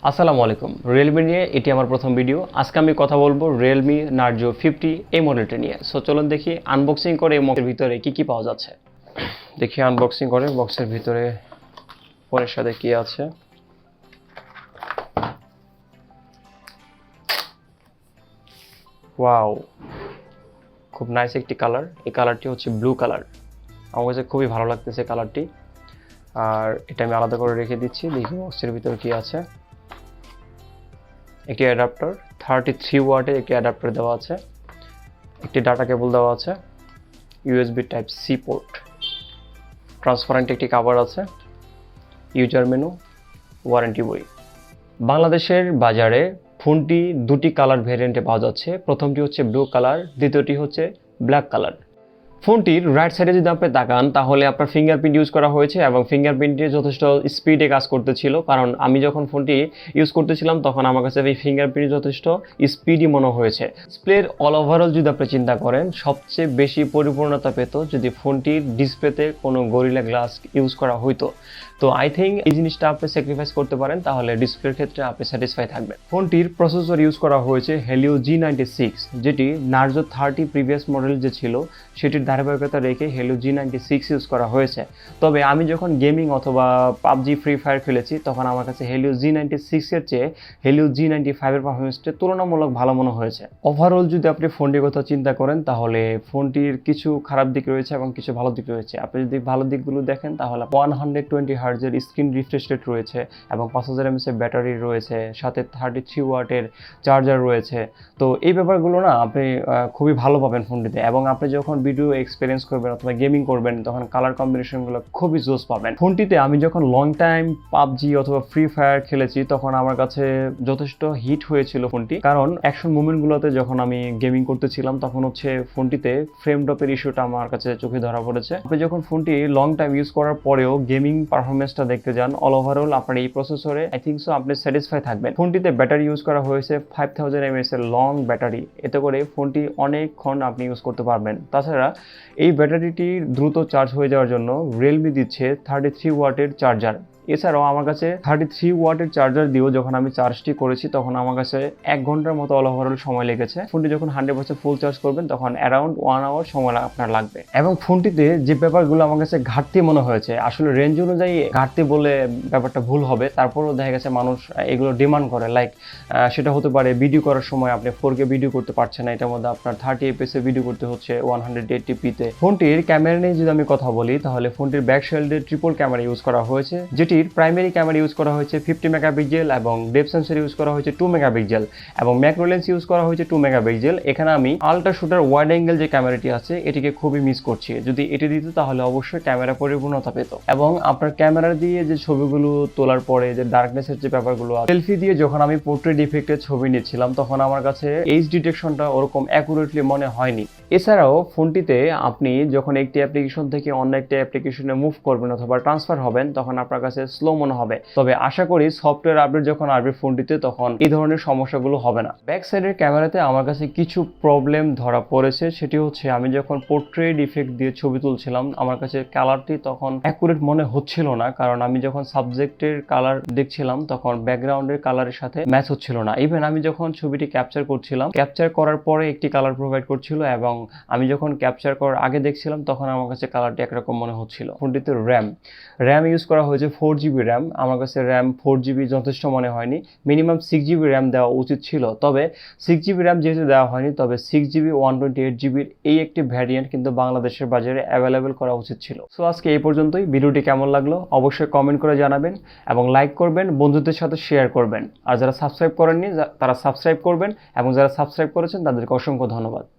আসসালামু আলাইকুম। Realme নিয়ে এটি আমার প্রথম ভিডিও। আজকে আমি কথা বলবো Realme Narzo 50 এই মডেলটি নিয়ে। সো চলুন দেখি আনবক্সিং করে এই মডেলের ভিতরে কি পাওয়া যাচ্ছে। দেখি আনবক্সিং করে বক্সের ভিতরে ফোনের সাথে কি আছে। ওয়াও, খুব নাইস একটি কালার। এই কালারটি হচ্ছে ব্লু কালার। আমার কাছে খুবই ভালো লাগতেছে কালারটি। আর এটা আমি আলাদা করে রেখে দিচ্ছি। দেখি বক্সের ভিতরে কি আছে। একটি অ্যাডাপ্টার 33 ওয়াটের একটি অ্যাডাপ্টার দেওয়া আছে, একটি ডাটা কেবল দেওয়া আছে, USB type C port, transparent একটি কভার আছে, ইউজার মেনু, ওয়ারেন্টি বই। বাংলাদেশের বাজারে ফোনটি দুটি কালার ভেরিয়েন্টে পাওয়া যাচ্ছে। প্রথমটি হচ্ছে ব্লু কালার, দ্বিতীয়টি হচ্ছে ব্ল্যাক কালার। ফোনটির রাইট সাইডে যদি আপনি তাকান তাহলে আপনার ফিঙ্গারপ্রিন্ট ইউজ করা হয়েছে এবং ফিঙ্গারপ্রিন্টটি যথেষ্ট স্পিডে কাজ করতেছিল, কারণ আমি যখন ফোনটি ইউজ করতেছিলাম তখন আমার কাছে এই ফিঙ্গারপ্রিন্ট যথেষ্ট স্পিডি মনে হয়েছে। ডিসপ্লের অল ওভারঅল যদি আপনি চিন্তা করেন, সবচেয়ে বেশি পরিপূর্ণতা পেত যদি ফোনটির ডিসপ্লেতে কোনো গরিলা গ্লাস ইউজ করা হইতো। তো আই থিঙ্ক এই জিনিসটা আপনি স্যাক্রিফাইস করতে পারেন, তাহলে ডিসপ্লের ক্ষেত্রে আপনি স্যাটিসফাই থাকবেন। ফোনটির প্রসেসর ইউজ করা হয়েছে Helio G96, যেটি Narzo 30 প্রিভিয়াস মডেল যে ছিল সেটির ধারাবাহিকতা রেখে Helio G96 ইউজ করা হয়েছে। তবে আমি যখন গেমিং অথবা পাবজি ফ্রি ফায়ার খেলেছি তখন আমার কাছে Helio G96 এর চেয়ে Helio G95 এর পারফরমেন্সটা তুলনামূলক ভালো মনে হয়েছে। ওভারঅল যদি আপনি ফোনটির কথা চিন্তা করেন তাহলে ফোনটির কিছু খারাপ দিক রয়েছে এবং কিছু ভালো দিক রয়েছে। আপনি যদি ভালো দিকগুলো দেখেন তাহলে 120 হার্জের স্ক্রিন রিফ্রেশ রেট রয়েছে এবং 5000 mAh এর ব্যাটারি রয়েছে, সাথে 33 ওয়াটের চার্জার রয়েছে। তো এই ব্যাপারগুলো না আপনি খুবই ভালো পাবেন ফোনটিতে, এবং আপনি যখন ভিডিও এক্সপেরিয়েন্স করবেন অথবা গেমিং করবেন তখন কালার কম্বিনেশনগুলো খুবই জোস পাবেন। ফোনটিতে আমি যখন লং টাইম পাবজি অথবা ফ্রি ফায়ার খেলেছি তখন আমার কাছে যথেষ্ট হিট হয়েছিল ফোনটি, কারণ অ্যাকশন মুভমেন্টগুলোতে যখন আমি গেমিং করতেছিলাম তখন হচ্ছে ফোনটিতে ফ্রেম ড্রপের ইস্যুটা আমার কাছে চোখে ধরা পড়েছে। আপনি যখন ফোনটি লং টাইম ইউজ করার পরেও গেমিং পারফরমেন্সটা দেখতে যান, অল ওভারঅল আপনার এই প্রসেসরে আই থিঙ্ক সো আপনি স্যাটিসফাই থাকবেন। ফোনটিতে ব্যাটারি ইউজ করা হয়েছে 5000 mAh এর লং ব্যাটারি, এতে করে ফোনটি অনেকক্ষণ আপনি ইউজ করতে পারবেন। তাছাড়া এই ব্যাটারিটি দ্রুত চার্জ হয়ে যাওয়ার জন্য Realme দিচ্ছে 33 ওয়াটের চার্জার। এছাড়াও আমার কাছে 33 ওয়াটের চার্জার দিয়েও যখন আমি চার্জটি করেছি তখন আমার কাছে 1 ঘন্টার মতো অল ওভারঅল সময় লেগেছে। ফোনটি যখন 100% ফুল চার্জ করবেন তখন অ্যারাউন্ড 1 আওয়ার সময় আপনার লাগবে। এবং ফোনটিতে যে ব্যাপারগুলো আমার কাছে ঘাটতি মনে হয়েছে, আসলে রেঞ্জ অনুযায়ী ঘাটতি বলে ব্যাপারটা ভুল হবে, তারপরেও দেখা গেছে মানুষ এগুলো ডিমান্ড করে। লাইক সেটা হতে পারে ভিডিও করার সময় আপনি 4K ভিডিও করতে পারছেন না, এটার মধ্যে আপনার 30 fps এ ভিডিও করতে হচ্ছে 180p তে। ফোনটির ক্যামেরা নিয়ে যদি আমি কথা বলি তাহলে ফোনটির ব্যাক সাইডে ট্রিপল ক্যামেরা ইউজ করা হয়েছে, যেটির প্রাইমারি ক্যামেরা ইউজ করা হয়েছে 50 মেগাপিক্সেল এবং ডেপথ সেন্সর ইউজ করা হয়েছে 2 মেগাপিক্সেল এবং ম্যাক্রো লেন্স ইউজ করা হয়েছে 2 মেগাপিক্সেল। এখানে আমি আলট্রা শুটার ওয়াইড অ্যাঙ্গেল যে ক্যামেরাটি আছে এটিকে খুবই মিস করছি। যদি এটি দিত তাহলে অবশ্যই ক্যামেরা পরিপূর্ণতা পেত। এবং আপনার ক্যামেরা দিয়ে যে ছবিগুলো তোলার পরে যে ডার্কনেসের যে ব্যাপারগুলো আছে, সেলফি দিয়ে যখন আমি পোর্ট্রেট ইফেক্টের ছবি নিচ্ছিলাম তখন আমার কাছে এইচ ডিটেকশনটা ওরকম অ্যাকুরেটলি মনে হয়নি। এছাড়াও ফোনটিতে আপনি যখন একটি অ্যাপ্লিকেশন থেকে অন্য একটি অ্যাপ্লিকেশনে মুভ করবেন অথবা ট্রান্সফার হবেন তখন আপনার কাছে স্লো মনে হবে। তবে আশা করি সফটওয়্যার আপডেট যখন আসবে ফোনটিতে তখন এই ধরনের সমস্যাগুলো হবে না। ব্যাক সাইডের ক্যামেরাতে আমার কাছে কিছু প্রবলেম ধরা পড়েছে, সেটি হচ্ছে আমি যখন পোর্ট্রেট ইফেক্ট দিয়ে ছবি তুলছিলাম আমার কাছে কালারটি তখন অ্যাকুরেট মনে হচ্ছিল না, কারণ আমি যখন সাবজেক্টের কালার দেখছিলাম তখন ব্যাকগ্রাউন্ডের কালারের সাথে ম্যাচ হচ্ছিল না। ইভেন আমি যখন ছবিটি ক্যাপচার করছিলাম, ক্যাপচার করার পরে একটি কালার প্রোভাইড করছিল এবং আমি যখন ক্যাপচার করার আগে দেখছিলাম তখন আমার কাছে কালারটি একরকম মনে হচ্ছিল। ফোনটিতে র্যাম ইউজ করা হয়েছে 4GB র্যাম। আমার কাছে র্যাম 4GB যথেষ্ট মনে হয়নি, মিনিমাম 6GB র্যাম দেওয়া উচিত ছিল। তবে 6GB র্যাম যেহেতু দেওয়া হয়নি, তবে 6GB 128GB এই একটি ভ্যারিয়েন্ট কিন্তু বাংলাদেশের বাজারে অ্যাভেলেবেল করা উচিত ছিল। সো আজকে এই পর্যন্তই। ভিডিওটি কেমন লাগলো অবশ্যই কমেন্ট করে জানাবেন এবং লাইক করবেন, বন্ধুদের সাথে শেয়ার করবেন। আর যারা সাবস্ক্রাইব করেননি তারা সাবস্ক্রাইব করবেন এবং যারা সাবস্ক্রাইব করেছেন তাদেরকে অসংখ্য ধন্যবাদ।